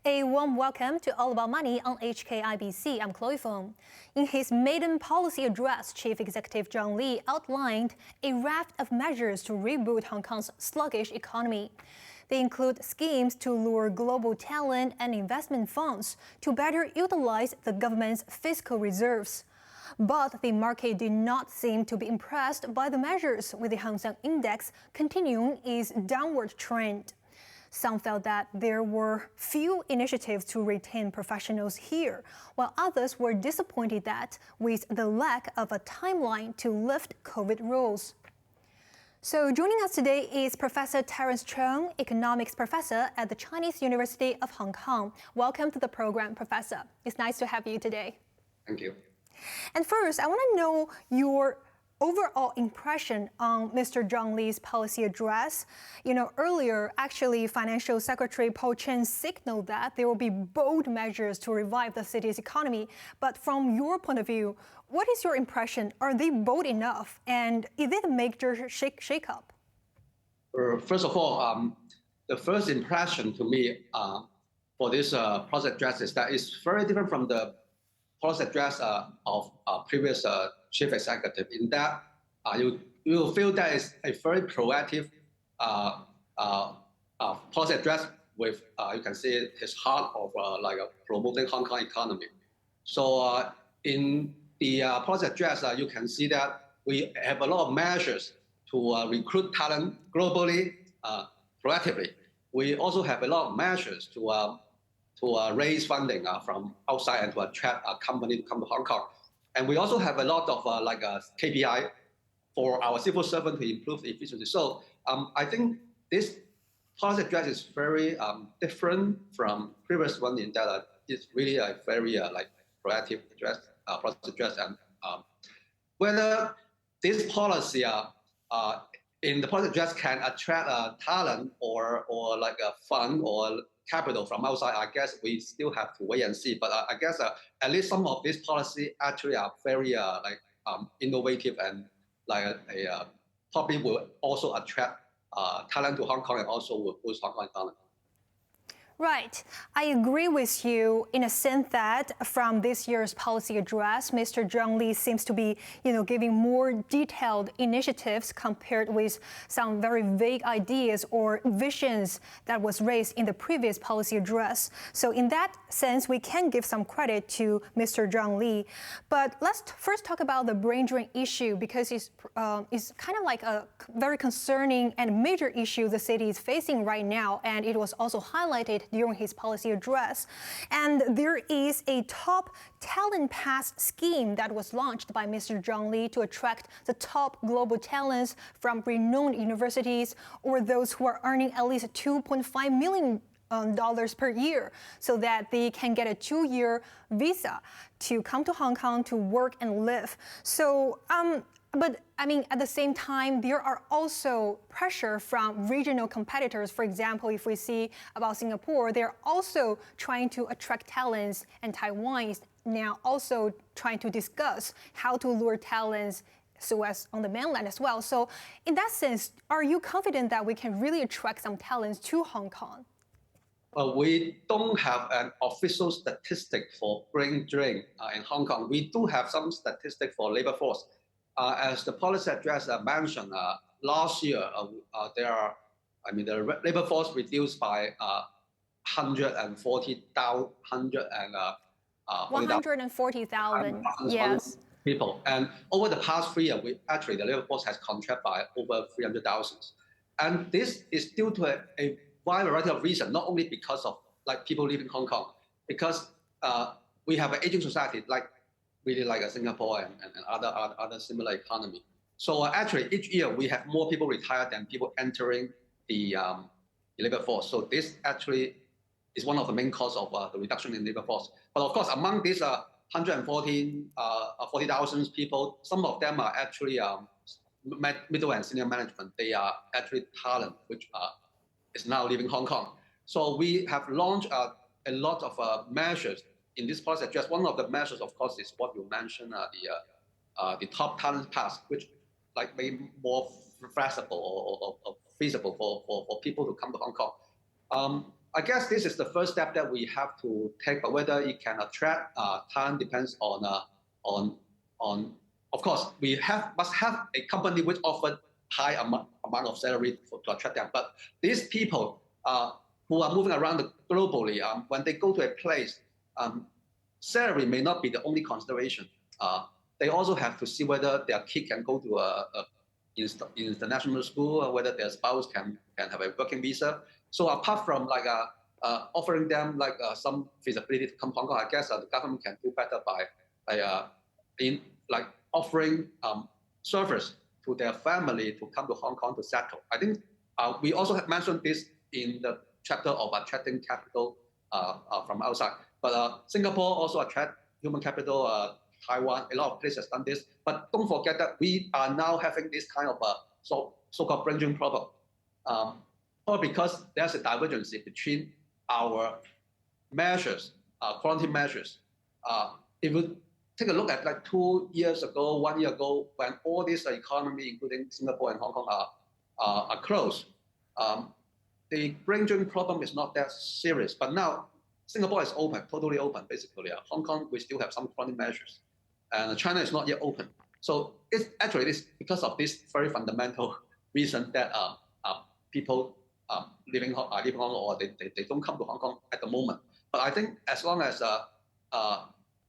A warm welcome to All About Money on HKIBC. I'm Chloe Fong. In his maiden policy address, Chief Executive Zhang Li outlined a raft of measures to reboot Hong Kong's sluggish economy. They include schemes to lure global talent and investment funds to better utilize the government's fiscal reserves. But the market did not seem to be impressed by the measures, with the Hang Seng Index continuing its downward trend. Some felt that there were few initiatives to retain professionals here, while others were disappointed that with the lack of a timeline to lift COVID rules. So joining us today is Professor Terence Chong, economics professor at the Chinese University of Hong Kong. Welcome to the program, Professor. It's nice to have you today. Thank you. And first, I want to know your overall impression on Mr. Zhang Li's policy address. Earlier, actually, Financial Secretary Paul Chen signaled that there will be bold measures to revive the city's economy. But from your point of view, what is your impression? Are they bold enough? And is it a major shake-up? First of all, the first impression to me for this policy address is that it's very different from the policy address of previous chief executive, in that you will feel that it's a very proactive policy address with, you can see his heart of promoting Hong Kong economy. So in the policy address, you can see that we have a lot of measures to recruit talent globally, proactively. We also have a lot of measures to raise funding from outside and to attract a company to come to Hong Kong. And we also have a lot of KPI for our civil servant to improve efficiency. So I think this policy address is very different from previous one in that it's really a very proactive policy address. And whether this policy in the policy address can attract talent or like a fund or capital from outside, I guess we still have to wait and see. But I guess at least some of these policies actually are very innovative and probably will also attract talent to Hong Kong and also will boost Hong Kong economy. Right. I agree with you in a sense that from this year's policy address, Mr. Zhang Li seems to be, giving more detailed initiatives compared with some very vague ideas or visions that was raised in the previous policy address. So in that sense, we can give some credit to Mr. Zhang Li. But let's first talk about the brain drain issue, because it's kind of like a very concerning and major issue the city is facing right now. And it was also highlighted during his policy address. And there is a top talent pass scheme that was launched by Mr. Zhang Li to attract the top global talents from renowned universities or those who are earning at least $2.5 million per year, so that they can get a 2-year visa to come to Hong Kong to work and live. So but I mean, at the same time, there are also pressure from regional competitors. For example, if we see about Singapore, they're also trying to attract talents, and Taiwan is now also trying to discuss how to lure talents so as on the mainland as well. So in that sense, are you confident that we can really attract some talents to Hong Kong? We don't have an official statistic for brain drain in Hong Kong. We do have some statistic for labor force. As the policy address mentioned, last year the labor force reduced by 140,000. Yes. People. And over the past 3 years, the labor force has contracted by over 300,000. And this is due to a wide variety of reasons, not only because of people leaving Hong Kong, because we have an aging society really like Singapore and other similar economy. So actually, each year we have more people retired than people entering the labor force. So this actually is one of the main causes of the reduction in labor force. But of course, among these 140,000 people, some of them are actually middle and senior management. They are actually talent, which is now leaving Hong Kong. So we have launched a lot of measures in this policy address. One of the measures, of course, is what you mentioned, the top talent pass, which made more flexible or feasible for people to come to Hong Kong. I guess this is the first step that we have to take, but whether it can attract talent depends on. Of course, we must have a company which offered high amount of salary to attract them. But these people who are moving around globally, when they go to a place, salary may not be the only consideration. They also have to see whether their kid can go to a international school, or whether their spouse can have a working visa. So apart from like offering them like some feasibility to come to Hong Kong, I guess the government can do better by offering service to their family to come to Hong Kong to settle. I think we also have mentioned this in the chapter of attracting capital from outside. But Singapore also attract human capital. Taiwan, a lot of places have done this. But don't forget that we are now having this kind of so-called bridging problem. Or because there's a divergence between our measures, quarantine measures. If we take a look at like 2 years ago, 1 year ago, when all this economy, including Singapore and Hong Kong, are closed, the bridging problem is not that serious. But now Singapore is open, totally open, basically. Hong Kong, we still have some quarantine measures. And China is not yet open. So it's because of this very fundamental reason that people leaving Hong Kong, or they don't come to Hong Kong at the moment. But I think as long as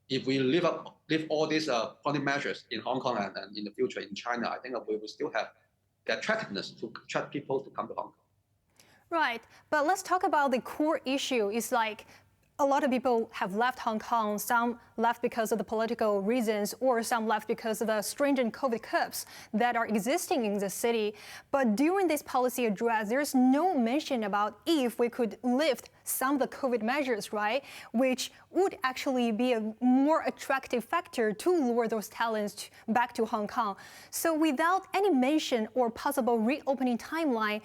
if we live all these quarantine measures in Hong Kong and in the future in China, I think we will still have the attractiveness to attract people to come to Hong Kong. Right, but let's talk about the core issue. It's like a lot of people have left Hong Kong, some left because of the political reasons, or some left because of the stringent COVID curbs that are existing in the city. But during this policy address, there's no mention about if we could lift some of the COVID measures, right? Which would actually be a more attractive factor to lure those talents back to Hong Kong. So without any mention or possible reopening timeline,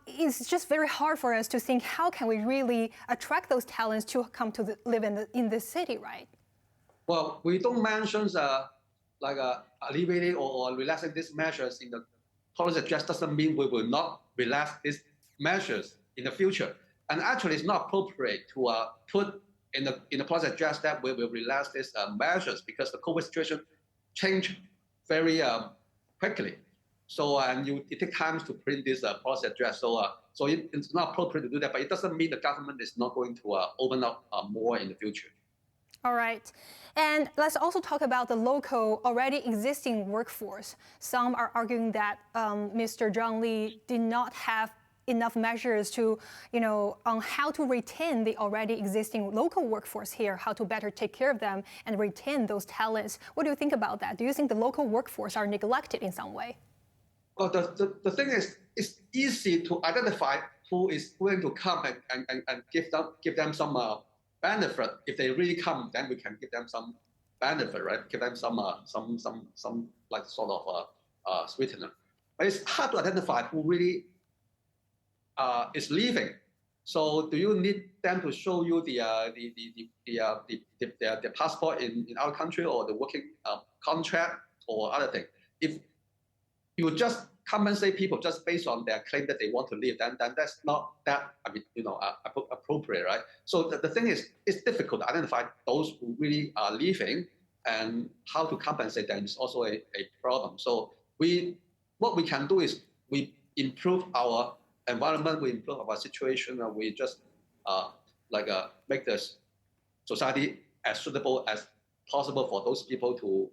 it's just very hard for us to think how can we really attract those talents to come to live in this city, right? Well, we don't mention alleviating or relaxing these measures in the policy address doesn't mean we will not relax these measures in the future. And actually, it's not appropriate to put in the policy address that we will relax these measures because the COVID situation changed very quickly. So it takes time to print this policy address. So it's not appropriate to do that, but it doesn't mean the government is not going to open up more in the future. All right. And let's also talk about the local already existing workforce. Some are arguing that Mr. Zhang Li did not have enough measures to, on how to retain the already existing local workforce here, how to better take care of them and retain those talents. What do you think about that? Do you think the local workforce are neglected in some way? Well, the thing is, it's easy to identify who is willing to come and give them some benefit. If they really come, then we can give them some benefit, right? Give them some like sort of sweetener. But it's hard to identify who really is leaving. So do you need them to show you the passport in our country, or the working contract, or other thing? If you just compensate people just based on their claim that they want to leave, then that's not that appropriate, right? So the thing is, it's difficult to identify those who really are leaving, and how to compensate them is also a problem. So what we can do is we improve our environment, we improve our situation, and we just make the society as suitable as possible for those people to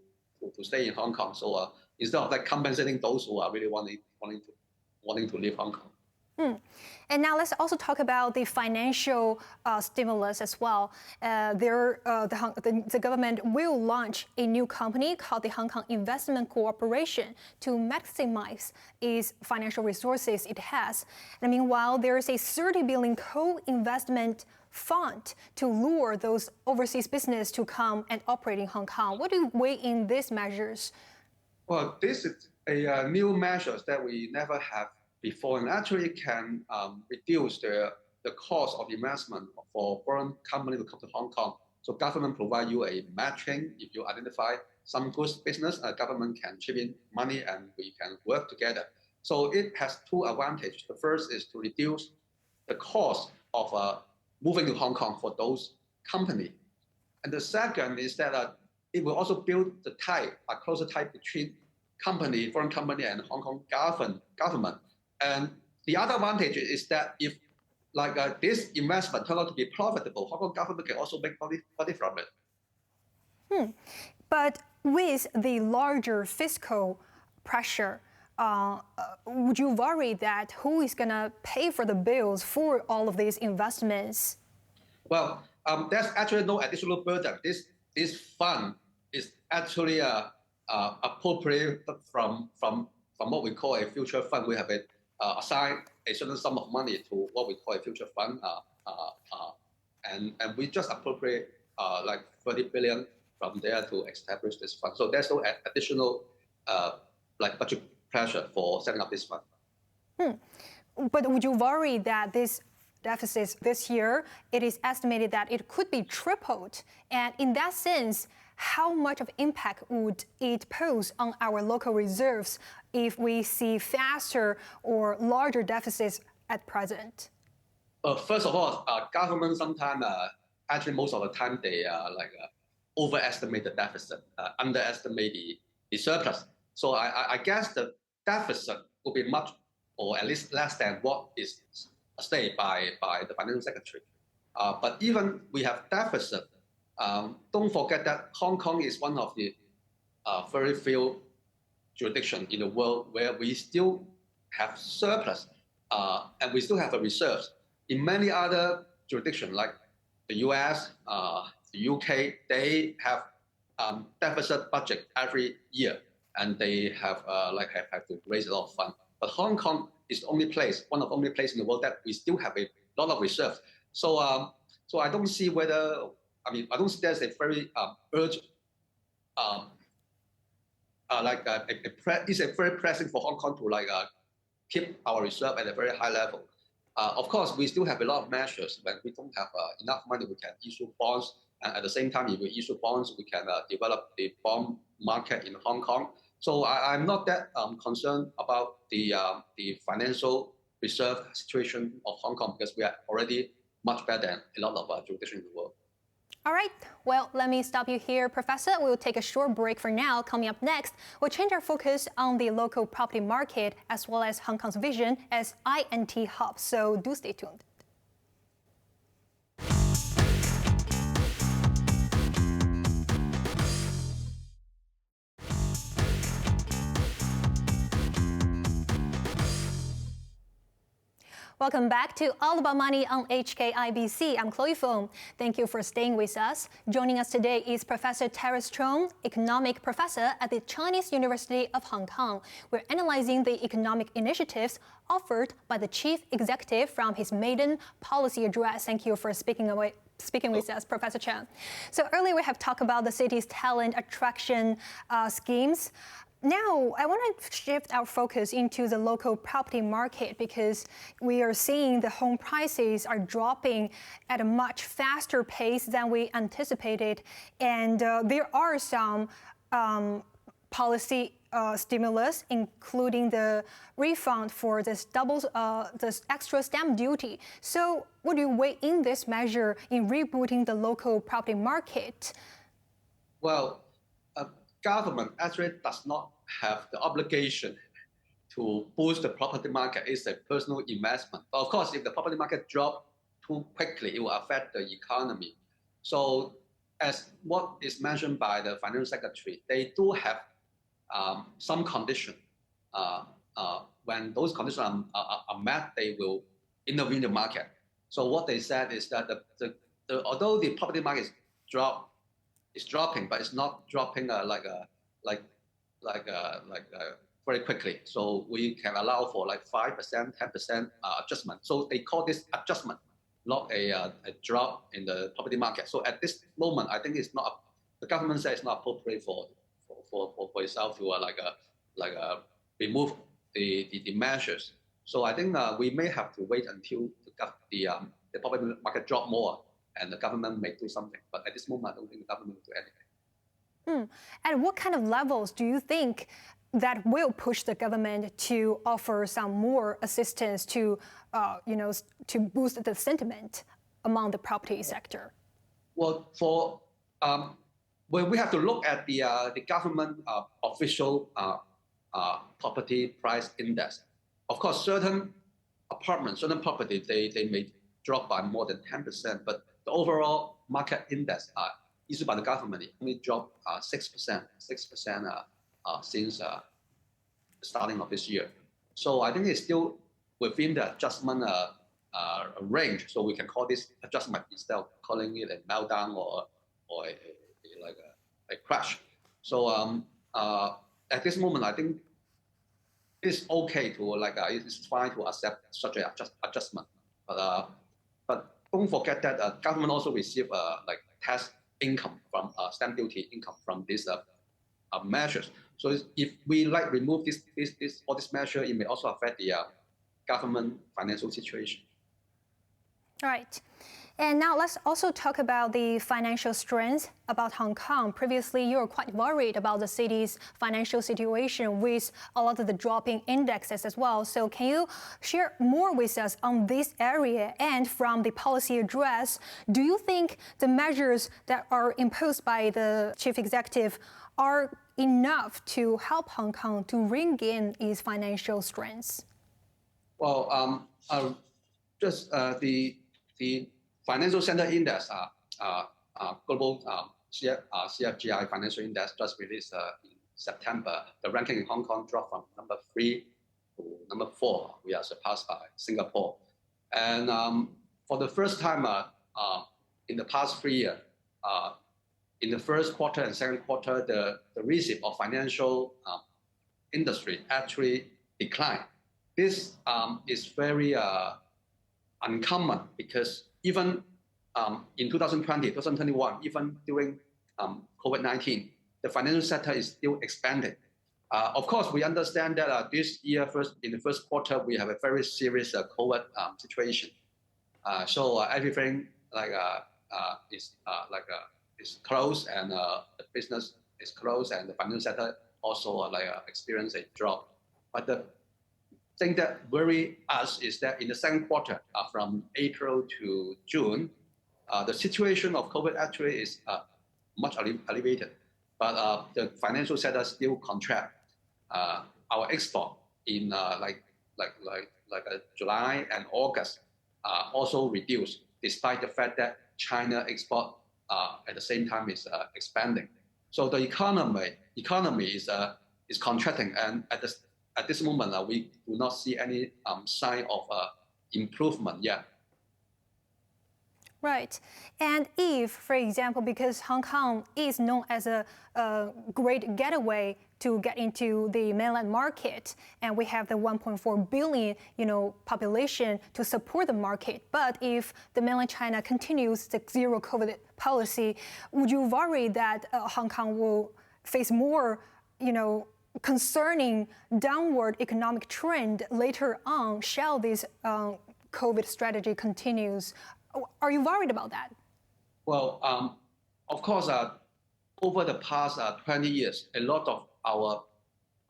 stay in Hong Kong. So instead of compensating those who are really wanting to leave Hong Kong. And now let's also talk about the financial stimulus as well. The government will launch a new company called the Hong Kong Investment Corporation to maximize its financial resources it has. And meanwhile, there is a 30 billion co-investment fund to lure those overseas business to come and operate in Hong Kong. What do you weigh in these measures? Well, this is a new measures that we never have before, and actually can reduce the cost of investment for foreign companies to come to Hong Kong. So government provide you a matching. If you identify some good business, government can chip in money and we can work together. So it has two advantages. The first is to reduce the cost of moving to Hong Kong for those companies. And the second is that it will also build the tie, a closer tie between foreign company and Hong Kong government. And the other advantage is that if this investment turns out to be profitable, Hong Kong government can also make money from it. But with the larger fiscal pressure, would you worry that who is going to pay for the bills for all of these investments? Well, there's actually no additional burden. This fund is actually appropriated from what we call a future fund. We have assigned a certain sum of money to what we call a future fund, and we just appropriate 30 billion from there to establish this fund. So there's no additional budget pressure for setting up this fund. But would you worry that this deficit this year, it is estimated that it could be tripled? And in that sense, how much of impact would it pose on our local reserves if we see faster or larger deficits at present? First of all, government sometimes, actually most of the time, they overestimate the deficit, underestimate the surplus. So I guess the deficit will be much, or at least less than what is stated by the Financial Secretary. But even we have deficit, don't forget that Hong Kong is one of the very few jurisdictions in the world where we still have surplus and we still have a reserves. In many other jurisdictions, like the US, the UK, they have deficit budget every year, and they have to raise a lot of funds. But Hong Kong is the only place, one of the only places in the world that we still have a lot of reserves. So I don't see whether, I don't see there's a very urgent, it's a very pressing for Hong Kong to keep our reserve at a very high level. Of course, we still have a lot of measures. When we don't have enough money, we can issue bonds. And at the same time, if we issue bonds, we can develop the bond market in Hong Kong. So I'm not that concerned about the financial reserve situation of Hong Kong, because we are already much better than a lot of jurisdictions in the world. All right, well, let me stop you here, Professor. We'll take a short break for now. Coming up next, we'll change our focus on the local property market as well as Hong Kong's vision as INT hub. So do stay tuned. Welcome back to All About Money on HKIBC. I'm Chloe Fong. Thank you for staying with us. Joining us today is Professor Terence Chong, economic professor at the Chinese University of Hong Kong. We're analyzing the economic initiatives offered by the chief executive from his maiden policy address. Thank you for speaking with us, Professor Chong. So earlier we have talked about the city's talent attraction schemes. Now, I want to shift our focus into the local property market, because we are seeing the home prices are dropping at a much faster pace than we anticipated. And there are some policy stimulus, including the refund for this extra stamp duty. So would you weigh in this measure in rebooting the local property market? Well, government actually does not have the obligation to boost the property market. It's a personal investment. But of course, if the property market drops too quickly, it will affect the economy. So as what is mentioned by the Financial Secretary, they do have some conditions. When those conditions are met, they will intervene the market. So what they said is that although the property market is dropping, but it's not dropping very quickly. So we can allow for 5%, 10% adjustment. So they call this adjustment, not a drop in the property market. So at this moment, I think it's not. The government says it's not appropriate for itself to remove the measures. So I think we may have to wait until the property market drop more, and the government may do something. But at this moment, I don't think the government will do anything. At what kind of levels do you think that will push the government to offer some more assistance to, to boost the sentiment among the property sector? Well, we have to look at the government official property price index. Of course, certain apartments, certain property, they may drop by more than 10%, but the overall market index issued by the government only dropped 6% since the starting of this year. So I think it's still within the adjustment range. So we can call this adjustment instead of calling it a meltdown or a crash. So at this moment, I think it's okay to it's fine to accept such an adjustment. But don't forget that government also receive tax income from stamp duty income from these measures. So if we remove all this measure, it may also affect the government financial situation. Right. And now let's also talk about the financial strength about Hong Kong. Previously, you were quite worried about the city's financial situation with a lot of the dropping indexes as well. So can you share more with us on this area? And from the policy address, do you think the measures that are imposed by the chief executive are enough to help Hong Kong to regain its financial strength? Well, just the Financial Center Index, global CFGI Financial Index, just released in September. The ranking in Hong Kong dropped from number 3 to number 4. We are surpassed by Singapore. And for the first time in the past 3 years, in the first quarter and second quarter, the receipt of financial industry actually declined. This is very uncommon because even in 2020, 2021, even during COVID-19, the financial sector is still expanding. Of course, we understand that this year, in the first quarter, we have a very serious COVID situation. So everything is closed, and the business is closed, and the financial sector also experienced a drop. But the thing that worries us is that in the second quarter, from April to June, the situation of COVID actually is much alleviated, but the financial sector still contract. Our export in July and August also reduced, despite the fact that China export at the same time is expanding. So the economy is contracting, and at this moment, we do not see any sign of improvement yet. Right. And if, for example, because Hong Kong is known as a great getaway to get into the mainland market, and we have the 1.4 billion, population to support the market. But if the mainland China continues the zero COVID policy, would you worry that Hong Kong will face more, concerning downward economic trend later on? Shall this COVID strategy continues? Are you worried about that? Well, of course, over the past 20 years, a lot of our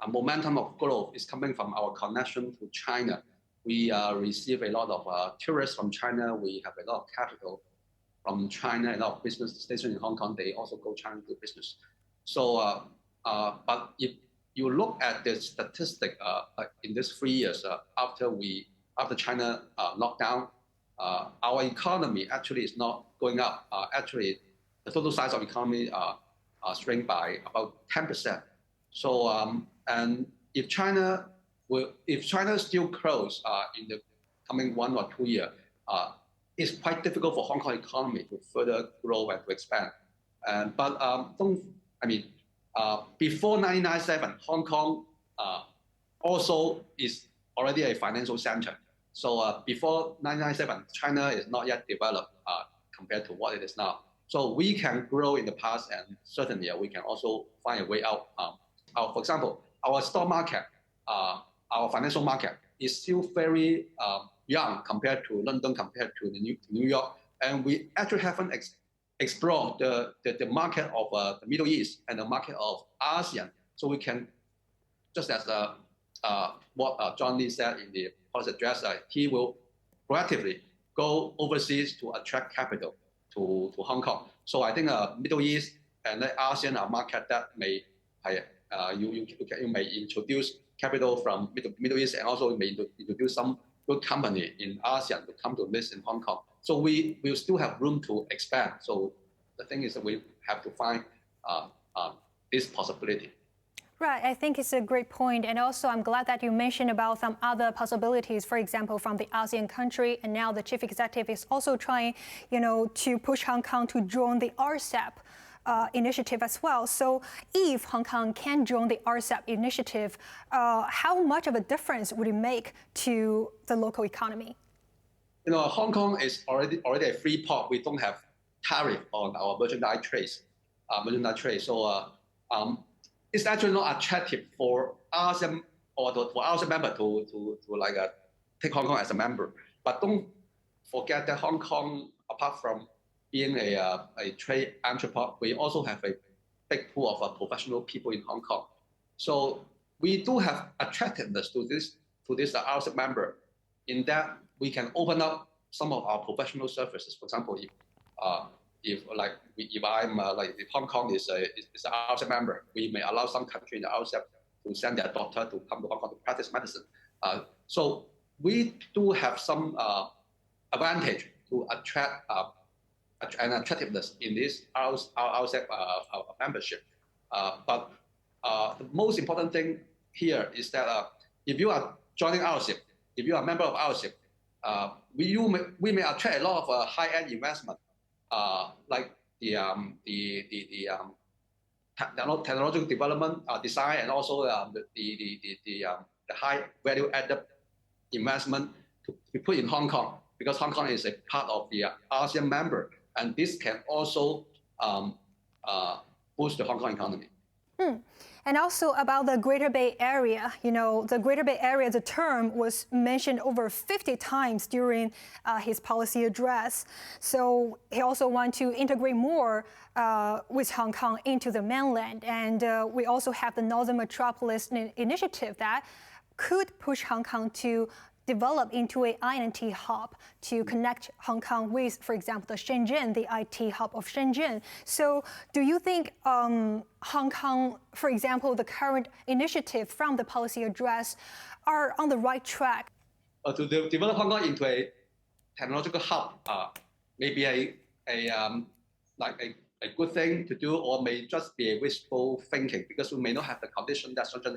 momentum of growth is coming from our connection to China. We receive a lot of tourists from China. We have a lot of capital from China, a lot of business stations in Hong Kong. They also go China to do business. So, but if you look at the statistic in these 3 years after China lockdown, our economy actually is not going up. Actually, the total size of economy shrink by about 10%. So, and if China still close in the coming 1 or 2 years, it's quite difficult for Hong Kong economy to further grow and to expand. Before 1997, Hong Kong also is already a financial center. So before 1997, China is not yet developed compared to what it is now. So we can grow in the past, and certainly we can also find a way out. For example, our stock market, our financial market is still very young compared to London, compared to New York. And we actually haven't explored the market of the Middle East and the market of ASEAN. So we can just as what John Lee said in the policy address, he will proactively go overseas to attract capital to Hong Kong. So I think Middle East and the ASEAN are market that may you may introduce capital from Middle East, and also may introduce some good company in ASEAN to come to list in Hong Kong. So we will still have room to expand. So the thing is that we have to find this possibility. Right, I think it's a great point. And also, I'm glad that you mentioned about some other possibilities, for example, from the ASEAN country. And now the chief executive is also trying, to push Hong Kong to join the RCEP initiative as well. So if Hong Kong can join the RCEP initiative, how much of a difference would it make to the local economy? Hong Kong is already a free port. We don't have tariff on our merchandise trade. So it's actually not attractive for ASEAN or for ASEAN member to take Hong Kong as a member. But don't forget that Hong Kong, apart from being a trade entry port, we also have a big pool of professional people in Hong Kong. So we do have attractiveness to this RCEP member, in that we can open up some of our professional services. For example, if Hong Kong is an RCEP member, we may allow some country in the RCEP to send their doctor to come to Hong Kong to practice medicine. So we do have some advantage to attract an attractiveness in this RCEP membership. But the most important thing here is that if you are joining RCEP, if you are a member of RCEP, we may attract a lot of high-end investment, like the technological development, design, and also the high value-added investment to be put in Hong Kong, because Hong Kong is a part of the ASEAN member, and this can also boost the Hong Kong economy. And also about the Greater Bay Area, the Greater Bay Area, the term was mentioned over 50 times during his policy address. So he also wants to integrate more with Hong Kong into the mainland. And we also have the Northern Metropolis Initiative that could push Hong Kong to develop into an INT hub to connect Hong Kong with, for example, the Shenzhen, the IT hub of Shenzhen. So do you think Hong Kong, for example, the current initiative from the policy address are on the right track? To develop Hong Kong into a technological hub may be a good thing to do, or may just be a wishful thinking, because we may not have the condition that Shenzhen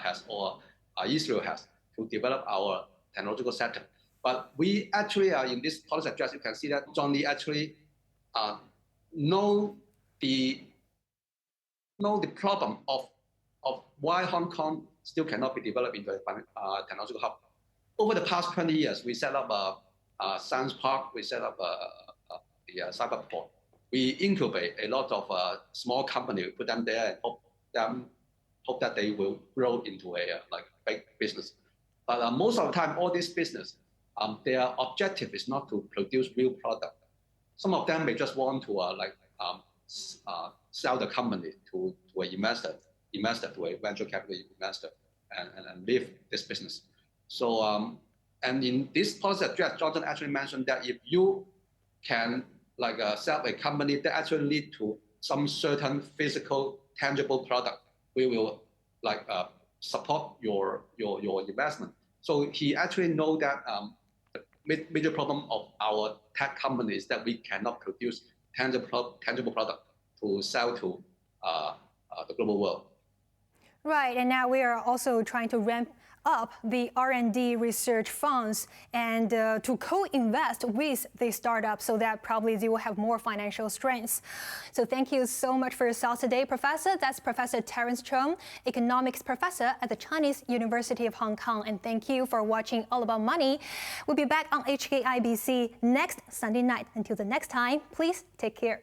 has or Israel has to develop our technological sector. But we actually in this policy address, you can see that John Lee actually know the problem of why Hong Kong still cannot be developed into a technological hub. Over the past 20 years, we set up a science park, we set up the cyber port. We incubate a lot of small companies, put them there, and hope that they will grow into a big business. But most of the time, all this business, their objective is not to produce real product. Some of them may just want to sell the company to an investor, to a venture capital investor, and leave this business. So, and in this policy address, Jonathan actually mentioned that if you can set up a company that actually lead to some certain physical, tangible product, we will support your investment. So he actually know that the major problem of our tech company is that we cannot produce tangible product to sell to the global world. Right, and now we are also trying to ramp up the R&D research funds and to co-invest with the startup, so that probably they will have more financial strength. So thank you so much for your thoughts today, Professor. That's Professor Terence Chong, economics professor at the Chinese University of Hong Kong. And thank you for watching All About Money. We'll be back on HKIBC next Sunday night. Until the next time, please take care.